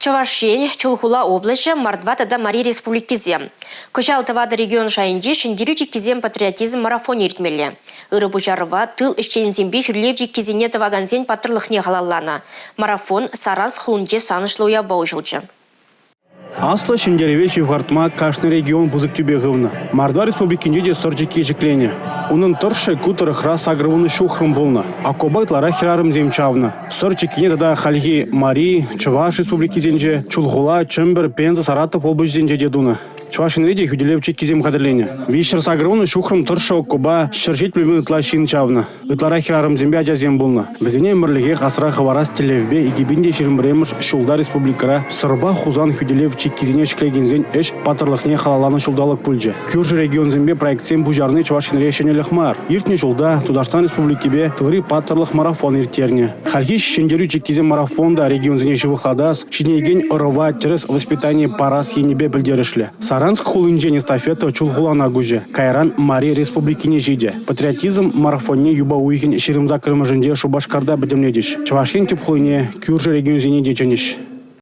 Чувашень, Чулхула области, Мордва Мари республикизе. Кычал тавады регион шайынде шендерючик кизем патриотизм марафон ертмелі. Иры бұжарыва тыл ішчензембе хүрлевжик кизене таваганзен патырлықне халаллана. Марафон Саранск хунде санышлуя баужылчы. Аслы шендереве шевғартма кашны регион бузык тюбеғывны. Мордва республикинде де сорджеке жеклене. Унын тұршы кутырых рас агрывыны шухрым болны. Акобайтлара хирарым земчавны. Сорджекене тада Хальги Мари, Чуваш республикизенже, Чулхула, Чымбір, Пенза, Саратов областьзенже дедуны. Чувашин реде хүделевчик кизем кадырлене. Вишер сагрывыны шухрым тұршы окуба шыржет племен тлашин чавны. Ытлара хирарым зембе ажазем болны. Візене мірліге қасыра хаварас телевбе игибинде шерімбіремыш Шулда республикара сырба хузан хүделевчик кизене шклегензен эш патырлықне халаланы шулдалық пульже. Кюржи регион зембе проектсен бужарны Чувашин решенелік мар. Иртне Шулда Тударстан республикебе тылри патырлық марафон иртерне. Хальхи шендерючик кизем марафонда регион зене шывыхадас, шинеген ырыва терес воспитание парас енебе білдерішлі. Саранск хулынжен эстафета Чулхулана гуже. Кайран Мари республикине жиде. Патриотизм марафонне юба уйхен шерімза кірімі жінде Шубашкарда бідімледіш. Чувашин тип хулыне Кюржи регион зене деченеш.